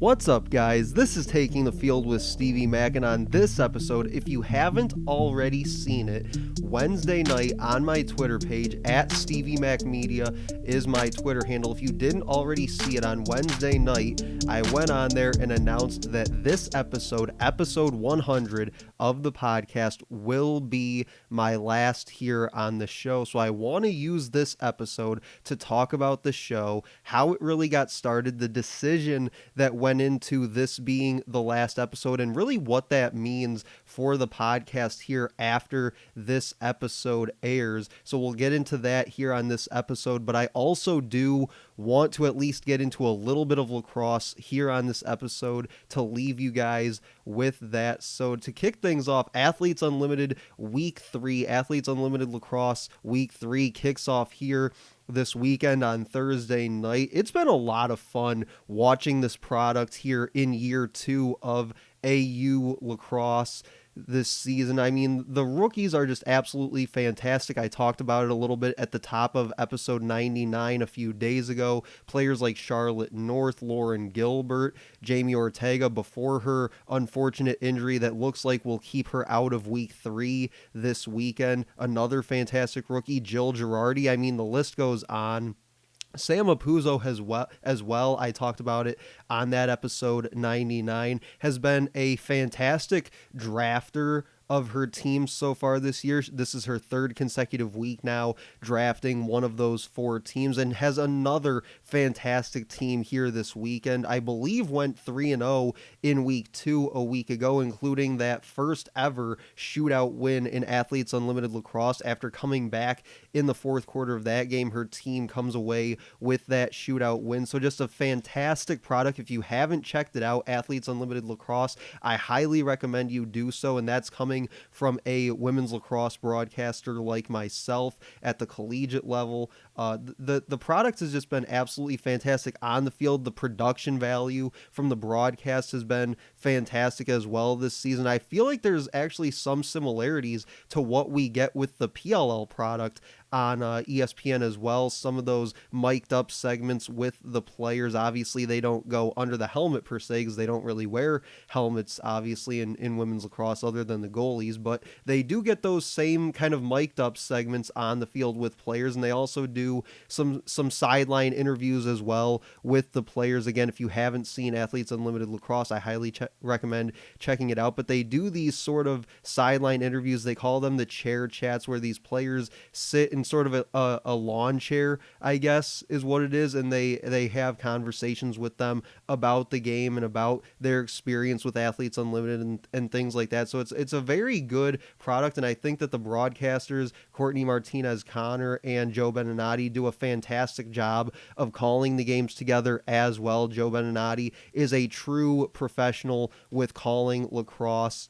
What's up, guys? This is Taking the Field with Stevie Mac, and on this episode, if you haven't already seen it, Wednesday night on my Twitter page, at Stevie Mac Media is my Twitter handle. If you didn't already see it on Wednesday night, I went on there and announced that this episode 100 of the podcast, will be my last here on the show. So I want to use this episode to talk about the show, how it really got started, the decision that went into this being the last episode, and really what that means for the podcast here after this episode airs. So we'll get into that here on this episode, but I also do want to at least get into a little bit of lacrosse here on this episode to leave you guys with that. So to kick things off, Athletes Unlimited Week 3, Athletes Unlimited Lacrosse Week 3 kicks off here this weekend on Thursday night. It's been a lot of fun watching this product here in year 2 of AU lacrosse this season. I mean, the rookies are just absolutely fantastic. I talked about it a little bit at the top of episode 99 a few days ago. Players like Charlotte North, Lauren Gilbert, Jamie Ortega before her unfortunate injury that looks like will keep her out of week 3 this weekend. Another fantastic rookie, Jill Girardi. I mean, the list goes on. Sam Apuzzo as well, I talked about it on that episode 99, has been a fantastic drafter of her team so far this year. This is her third consecutive week now drafting one of those 4 teams, and has another fantastic team here this weekend. I believe went 3-0 in week 2 a week ago, including that first ever shootout win in Athletes Unlimited Lacrosse. After coming back in the fourth quarter of that game, her team comes away with that shootout win. So just a fantastic product. If you haven't checked it out, Athletes Unlimited Lacrosse, I highly recommend you do so, and that's coming from a women's lacrosse broadcaster like myself at the collegiate level. The product has just been absolutely fantastic on the field. The production value from the broadcast has been fantastic as well this season. I feel like there's actually some similarities to what we get with the PLL product on ESPN as well. Some of those mic'd up segments with the players, obviously they don't go under the helmet per se because they don't really wear helmets obviously in women's lacrosse other than the goalies, but they do get those same kind of mic'd up segments on the field with players, and they also do some sideline interviews as well with the players. Again, if you haven't seen Athletes Unlimited Lacrosse, I highly recommend checking it out, but they do these sort of sideline interviews. They call them the chair chats, where these players sit in sort of a lawn chair, I guess is what it is, and they have conversations with them about the game and about their experience with Athletes Unlimited and things like that. So it's a very good product, and I think that the broadcasters, Courtney Martinez Connor and Joe Beninati, do a fantastic job of calling the games together as well. Joe Beninati is a true professional with calling lacrosse.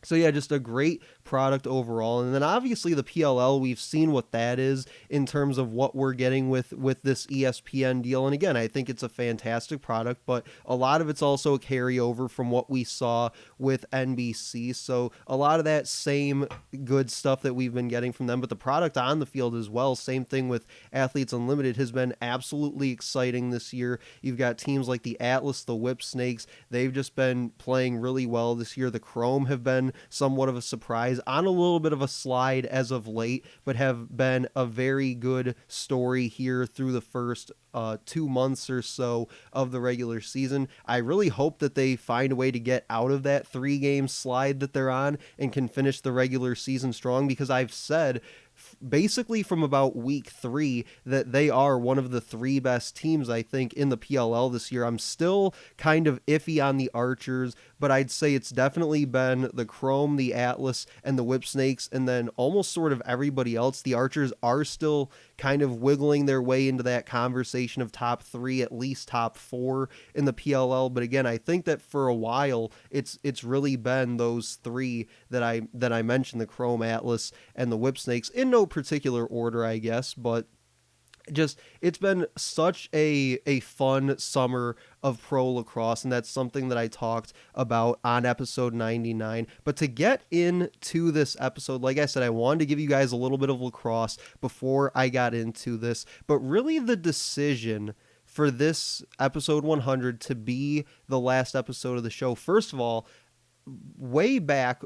So yeah, just a great product overall. And then obviously the PLL, we've seen what that is in terms of what we're getting with this ESPN deal. And again, I think it's a fantastic product, but a lot of it's also a carryover from what we saw with NBC. So a lot of that same good stuff that we've been getting from them, but the product on the field as well, same thing with Athletes Unlimited, has been absolutely exciting this year. You've got teams like the Atlas, the Whip Snakes. They've just been playing really well this year. The Chrome have been somewhat of a surprise, on a little bit of a slide as of late, but have been a very good story here through the first 2 months or so of the regular season. I really hope that they find a way to get out of that 3-game slide that they're on and can finish the regular season strong, because I've said basically from about week 3 that they are one of the 3 best teams, I think, in the PLL this year. I'm still kind of iffy on the Archers, but I'd say it's definitely been the Chrome, the Atlas, and the Whip Snakes, and then almost sort of everybody else. The Archers are still kind of wiggling their way into that conversation of top 3, at least top 4 in the PLL. But again, I think that for a while it's really been those 3 that I mentioned, the Chrome, Atlas, and the Whip Snakes, in no particular order, I guess, but just it's been such a fun summer of pro lacrosse, and that's something that I talked about on episode 99. But to get into this episode, like I said, I wanted to give you guys a little bit of lacrosse before I got into this, but really the decision for this episode 100 to be the last episode of the show. First of all, way back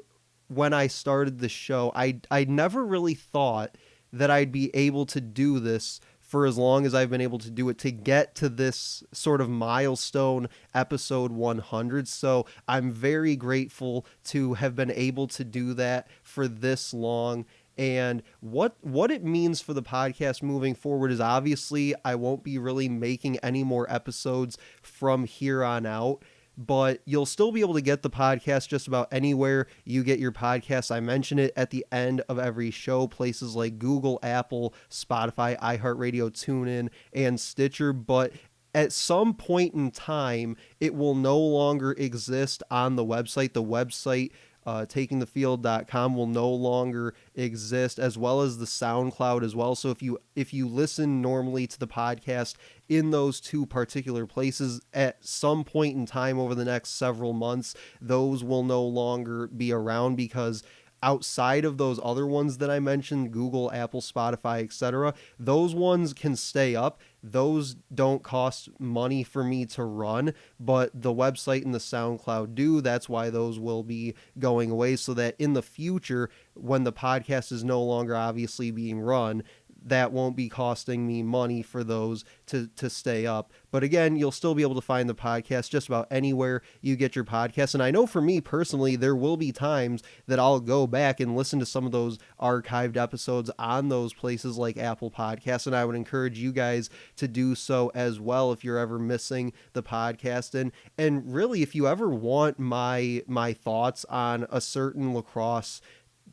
when I started the show, I never really thought that I'd be able to do this for as long as I've been able to do it, to get to this sort of milestone episode 100. So I'm very grateful to have been able to do that for this long. And what it means for the podcast moving forward is, obviously I won't be really making any more episodes from here on out, but you'll still be able to get the podcast just about anywhere you get your podcasts. I mention it at the end of every show, places like Google, Apple, Spotify, iHeartRadio, TuneIn, and Stitcher. But at some point in time, it will no longer exist on the website. The website, takingthefield.com, will no longer exist, as well as the SoundCloud as well. So if you listen normally to the podcast in those two particular places, at some point in time over the next several months, those will no longer be around, because outside of those other ones that I mentioned, Google, Apple, Spotify, etc., those ones can stay up. Those don't cost money for me to run, but the website and the SoundCloud do. That's why those will be going away, so that in the future, when the podcast is no longer obviously being run, that won't be costing me money for those to stay up. But again, you'll still be able to find the podcast just about anywhere you get your podcasts. And I know for me personally, there will be times that I'll go back and listen to some of those archived episodes on those places like Apple Podcasts. And I would encourage you guys to do so as well if you're ever missing the podcast. And really, if you ever want my thoughts on a certain lacrosse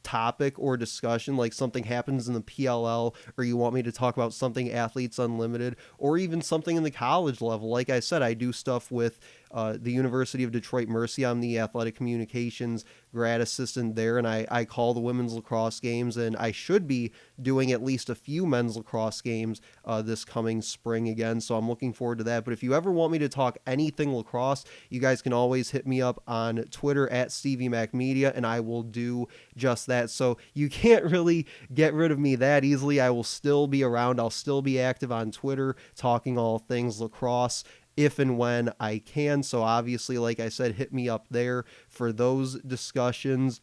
topic or discussion, like something happens in the PLL, or you want me to talk about something Athletes Unlimited, or even something in the college level, like I said, I do stuff with the University of Detroit Mercy. I'm the athletic communications grad assistant there, and I call the women's lacrosse games, and I should be doing at least a few men's lacrosse games this coming spring again, so I'm looking forward to that. But if you ever want me to talk anything lacrosse, you guys can always hit me up on Twitter at Stevie Mac Media, and I will do just that. So you can't really get rid of me that easily. I will still be around. I'll still be active on Twitter, talking all things lacrosse if and when I can. So obviously, like I said, hit me up there for those discussions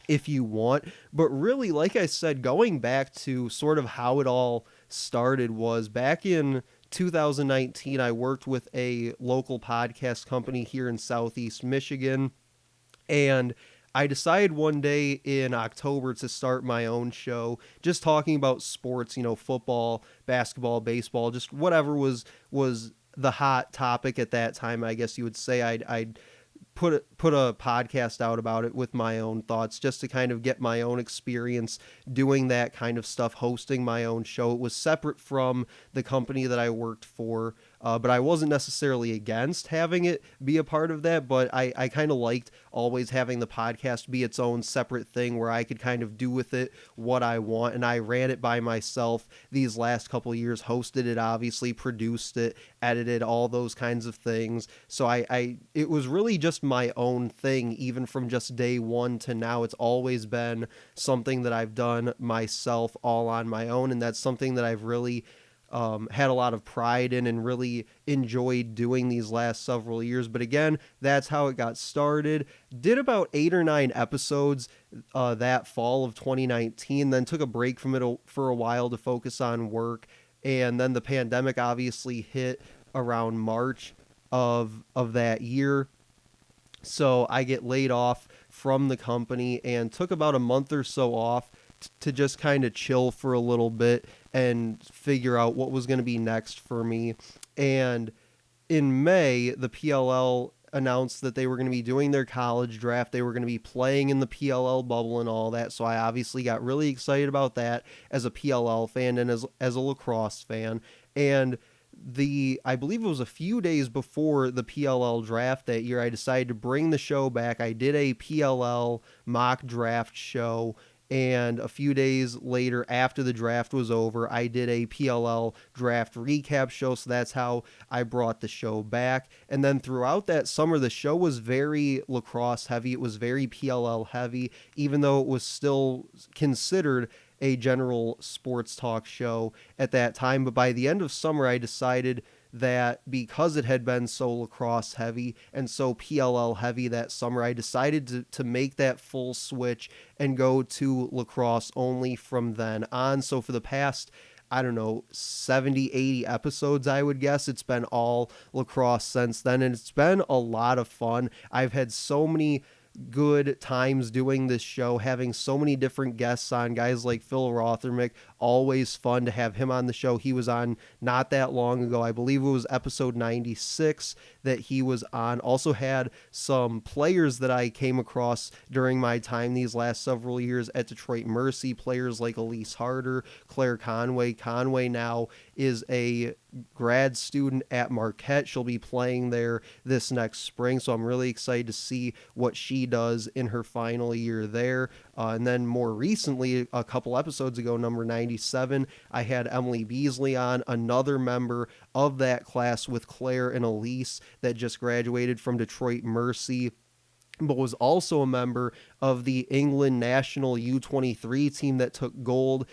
if you want. But really, like I said, going back to sort of how it all started was back in 2019, I worked with a local podcast company here in Southeast Michigan, and I decided one day in October to start my own show, just talking about sports, football, basketball, baseball, just whatever was the hot topic at that time. I guess you would say I'd put a podcast out about it with my own thoughts, just to kind of get my own experience doing that kind of stuff, hosting my own show. It was separate from the company that I worked for, but I wasn't necessarily against having it be a part of that, but I kind of liked always having the podcast be its own separate thing where I could kind of do with it what I want, and I ran it by myself these last couple of years, hosted it, obviously, produced it, edited, all those kinds of things. So it was really just my own thing, even from just day one to now. It's always been something that I've done myself, all on my own, and that's something that I've really had a lot of pride in and really enjoyed doing these last several years. But again, that's how it got started. Did about 8 or 9 episodes that fall of 2019, then took a break from it for a while to focus on work. And then the pandemic obviously hit around March of that year. So I get laid off from the company and took about a month or so off to just kind of chill for a little bit and figure out what was going to be next for me. And in May, the PLL announced that they were going to be doing their college draft. They were going to be playing in the PLL bubble and all that. So I obviously got really excited about that as a PLL fan and as a lacrosse fan. And I believe it was a few days before the PLL draft that year, I decided to bring the show back. I did a PLL mock draft show, and a few days later, after the draft was over, I did a PLL draft recap show, so that's how I brought the show back. And then throughout that summer, the show was very lacrosse heavy. It was very PLL heavy, even though it was still considered a general sports talk show at that time. But by the end of summer, I decided that because it had been so lacrosse heavy and so PLL heavy that summer, I decided to make that full switch and go to lacrosse only from then on. So for the past, I don't know, 70, 80 episodes, I would guess, it's been all lacrosse since then. And it's been a lot of fun. I've had so many good times doing this show, having so many different guests on, guys like Phil Rothermick. Always fun to have him on the show. He was on not that long ago. I believe it was episode 96 that he was on. Also had some players that I came across during my time these last several years at Detroit Mercy, players like Elise Harder, Claire Conway. Conway now is a grad student at Marquette. She'll be playing there this next spring, so I'm really excited to see what she does in her final year there. And then more recently, a couple episodes ago, number 97, I had Emily Beasley on, another member of that class with Claire and Elise that just graduated from Detroit Mercy, but was also a member of the England national U23 team that took gold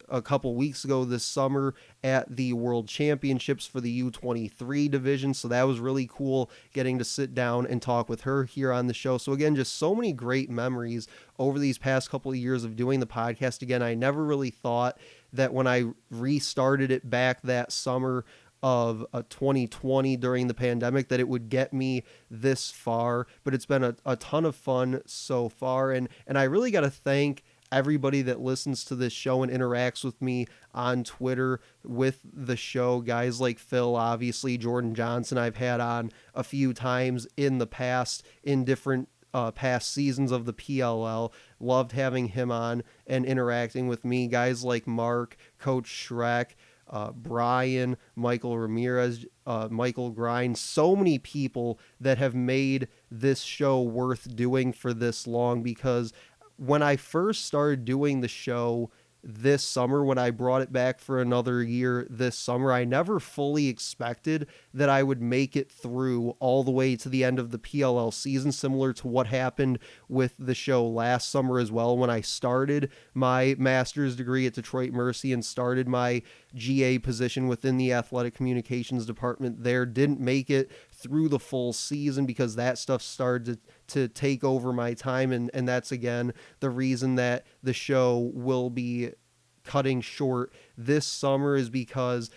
a couple weeks ago this summer at the World Championships for the U23 division. So that was really cool getting to sit down and talk with her here on the show. So again, just so many great memories over these past couple of years of doing the podcast. Again, I never really thought that when I restarted it back that summer of 2020 during the pandemic that it would get me this far, but it's been a ton of fun so far. And I really got to thank everybody that listens to this show and interacts with me on Twitter with the show. Guys like Phil, obviously, Jordan Johnson I've had on a few times in the past in different past seasons of the PLL. Loved having him on and interacting with me. Guys like Mark, Coach Shrek, Brian, Michael Ramirez, Michael Grind, so many people that have made this show worth doing for this long, because when I first started doing the show this summer, when I brought it back for another year this summer, I never fully expected that I would make it through all the way to the end of the PLL season, similar to what happened with the show last summer as well. When I started my master's degree at Detroit Mercy and started my GA position within the athletic communications department there, didn't make it through the full season because that stuff started to take over my time. And that's, again, the reason that the show will be cutting short this summer, is because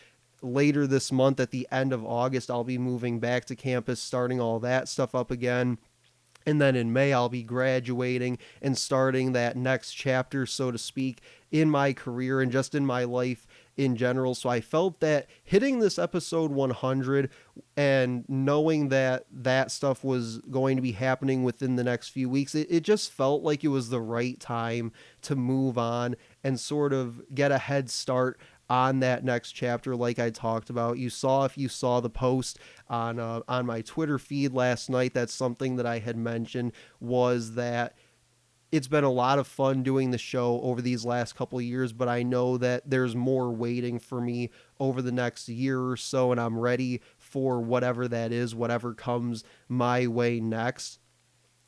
later this month, at the end of August, I'll be moving back to campus, starting all that stuff up again. And then in May, I'll be graduating and starting that next chapter, so to speak, in my career and just in my life in general. So I felt that hitting this episode 100 and knowing that that stuff was going to be happening within the next few weeks, it just felt like it was the right time to move on and sort of get a head start on that next chapter. Like I talked about, if you saw the post on my Twitter feed last night, that's something that I had mentioned, was that it's been a lot of fun doing the show over these last couple of years, but I know that there's more waiting for me over the next year or so, and I'm ready for whatever that is, whatever comes my way next.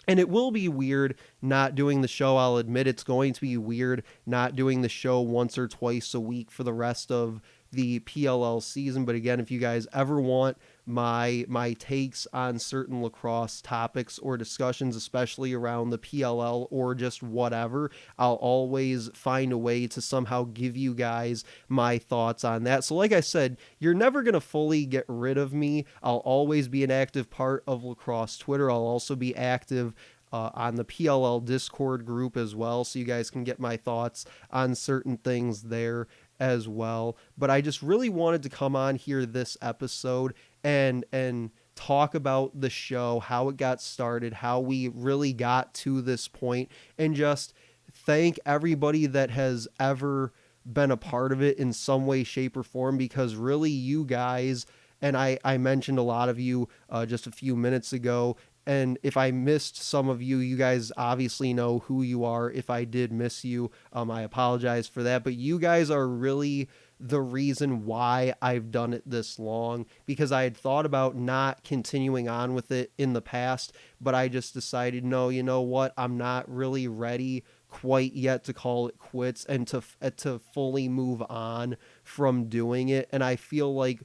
And it will be weird not doing the show. I'll admit it's going to be weird not doing the show once or twice a week for the rest of the PLL season. But again, if you guys ever want my takes on certain lacrosse topics or discussions, especially around the PLL or just whatever, I'll always find a way to somehow give you guys my thoughts on that. So like I said, you're never going to fully get rid of me. I'll always be an active part of lacrosse Twitter. I'll also be active on the PLL Discord group as well, so you guys can get my thoughts on certain things there as well. But I just really wanted to come on here this episode and talk about the show, how it got started, how we really got to this point, and just thank everybody that has ever been a part of it in some way, shape, or form, because really you guys, and I mentioned a lot of you just a few minutes ago, and if I missed some of you, you guys obviously know who you are. If I did miss you, I apologize for that. But you guys are really the reason why I've done it this long, because I had thought about not continuing on with it in the past, but I just decided, no, you know what? I'm not really ready quite yet to call it quits and to fully move on from doing it. And I feel like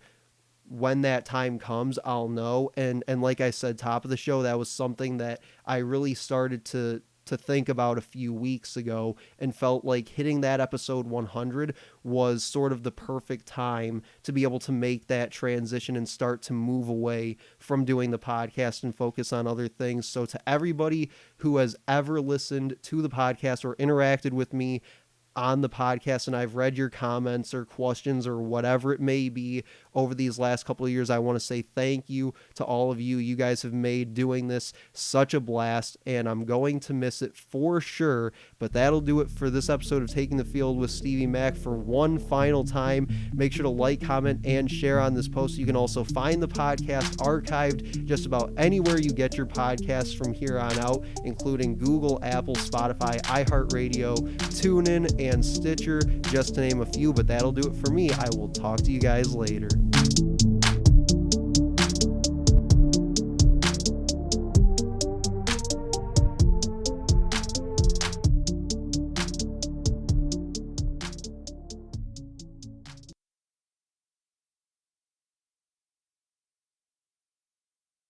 when that time comes, I'll know. And like I said, top of the show, that was something that I really started to think about a few weeks ago, and felt like hitting that episode 100 was sort of the perfect time to be able to make that transition and start to move away from doing the podcast and focus on other things. So to everybody who has ever listened to the podcast or interacted with me on the podcast, and I've read your comments or questions or whatever it may be over these last couple of years, I want to say thank you to all of you. You guys have made doing this such a blast, and I'm going to miss it for sure. But that'll do it for this episode of Taking the Field with Stevie Mac. For one final time, make sure to like, comment, and share on this post. You can also find the podcast archived just about anywhere you get your podcasts from here on out, including Google, Apple, Spotify, iHeartRadio, TuneIn, and Stitcher, just to name a few. But that'll do it for me. I will talk to you guys later.